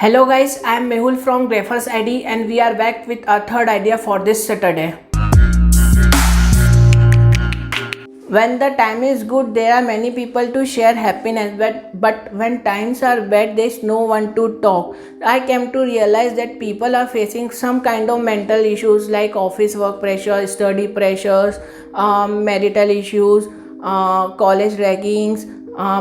Hello guys, I am Mehul from Graphers ID and we are back with our third idea for this Saturday. When the time is good, there are many people to share happiness, but when times are bad, there is no one to talk. I came to realize that people are facing some kind of mental issues like office work pressure, study pressures, marital issues, college raggings,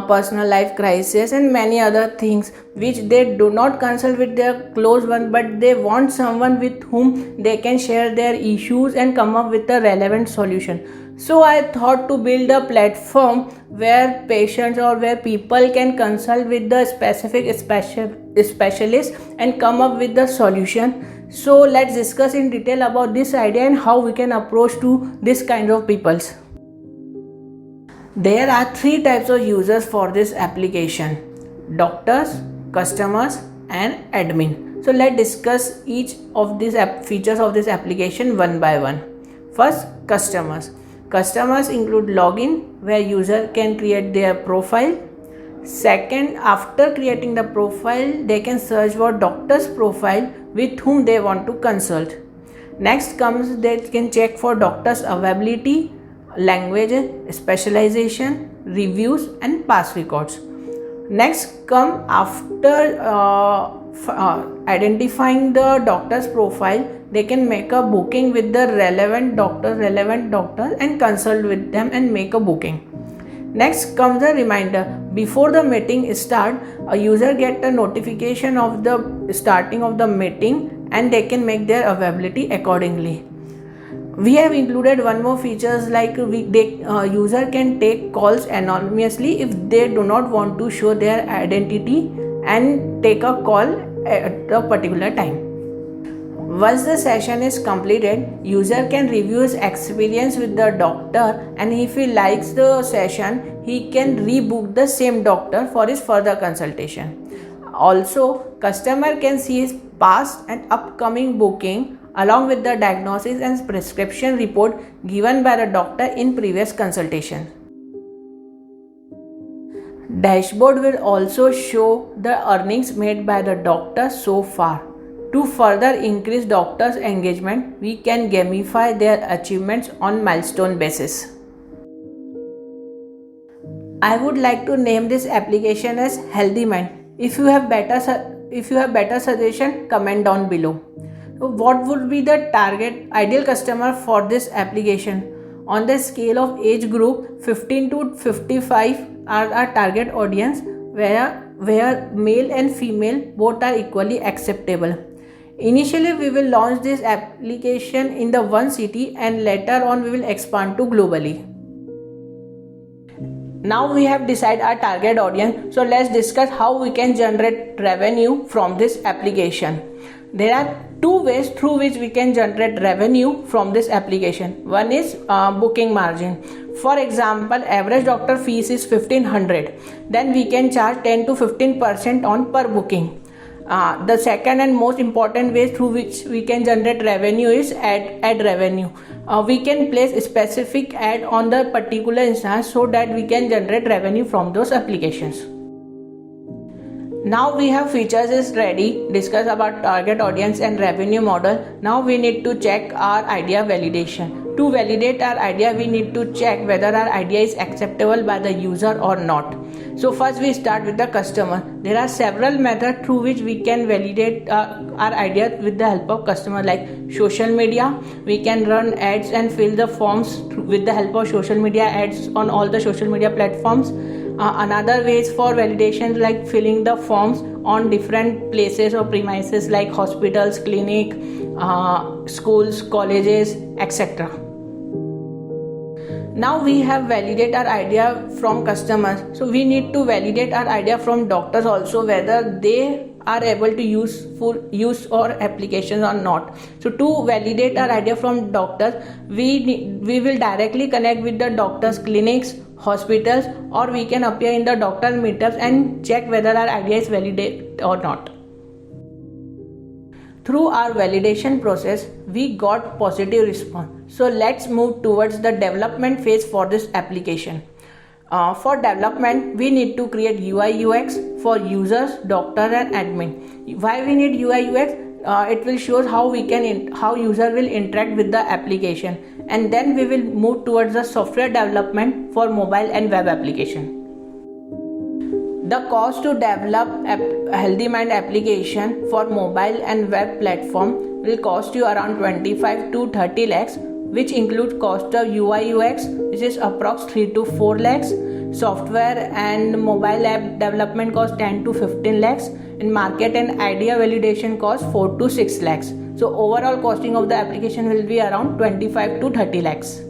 personal life crisis and many other things which they do not consult with their close one, but they want someone with whom they can share their issues and come up with a relevant solution. So I thought to build a platform where patients or where people can consult with the specialist and come up with the solution. So let's discuss in detail about this idea and how we can approach to this kind of peoples. There are three types of users for this application: doctors, customers and admin. So let's discuss each of these features of this application one by one. First, customers. Customers include login, where user can create their profile. Second, after creating the profile, they can search for doctor's profile with whom they want to consult. Next comes they can check for doctor's availability, language, specialization, reviews and past records. Next come after identifying the doctor's profile, they can make a booking with the relevant doctor and consult with them and make a booking. Next comes the reminder. Before the meeting start, a user get a notification of the starting of the meeting and they can make their availability accordingly. We have included one more features like user can take calls anonymously if they do not want to show their identity and take a call at a particular time. Once the session is completed, user can review his experience with the doctor, and if he likes the session, he can rebook the same doctor for his further consultation. Also, customer can see his past and upcoming booking along with the diagnosis and prescription report given by the doctor in previous consultation. Dashboard will also show the earnings made by the doctor so far. To further increase doctors' engagement, we can gamify their achievements on milestone basis. I would like to name this application as Healthy Mind. If you have better suggestion, comment down below. So what would be the target ideal customer for this application? On the scale of age group, 15 to 55 are our target audience, where male and female both are equally acceptable. Initially, we will launch this application in the one city and later on we will expand to globally. Now we have decided our target audience, so let's discuss how we can generate revenue from this application. There are two ways through which we can generate revenue from this application. One is booking margin. For example, average doctor fees is 1500. Then we can charge 10 to 15% on per booking. The second and most important way through which we can generate revenue is ad revenue. We can place a specific ad on the particular instance so that we can generate revenue from those applications. Now we have features is ready, discuss about target audience and revenue model. Now we need to check our idea validation. To validate our idea, we need to check whether our idea is acceptable by the user or not. So first we start with the customer. There are several methods through which we can validate our idea with the help of customer, like social media. We can run ads and fill the forms with the help of social media ads on all the social media platforms. Another way is for validation, like filling the forms on different places or premises like hospitals, clinic, schools, colleges, etc. Now we have validated our idea from customers, so we need to validate our idea from doctors also, whether they are able to use our applications or not. So to validate our idea from doctors, we will directly connect with the doctors' clinics, hospitals, or we can appear in the doctor meetups and check whether our idea is validated or not. Through our validation process, we got positive response. So let's move towards the development phase for this application. For development, we need to create UI UX for users, doctor and admin. Why we need UI UX? It will show how user will interact with the application, and then we will move towards the software development for mobile and web application. The cost to develop a Healthy Mind application for mobile and web platform will cost you around 25 to 30 lakhs, which includes cost of UI UX, which is approx 3 to 4 lakhs, software and mobile app development cost 10 to 15 lakhs, and market and idea validation cost 4 to 6 lakhs. So overall costing of the application will be around 25 to 30 lakhs.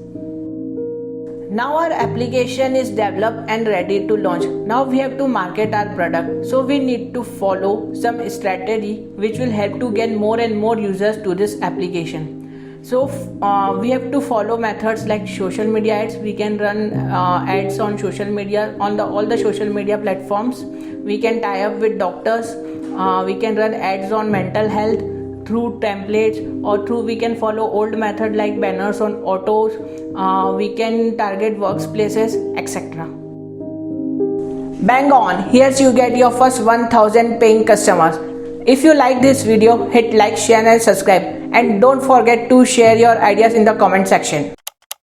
Now our application is developed and ready to launch. Now we have to market our product. So we need to follow some strategy which will help to get more and more users to this application. So we have to follow methods like social media ads. We can run ads on social media, on all the social media platforms. We can tie up with doctors. We can run ads on mental health through templates, or we can follow old method like banners on autos. We can target workplaces, etc. Bang on! Here's you get your first 1000 paying customers. If you like this video, hit like, share and subscribe, and don't forget to share your ideas in the comment section.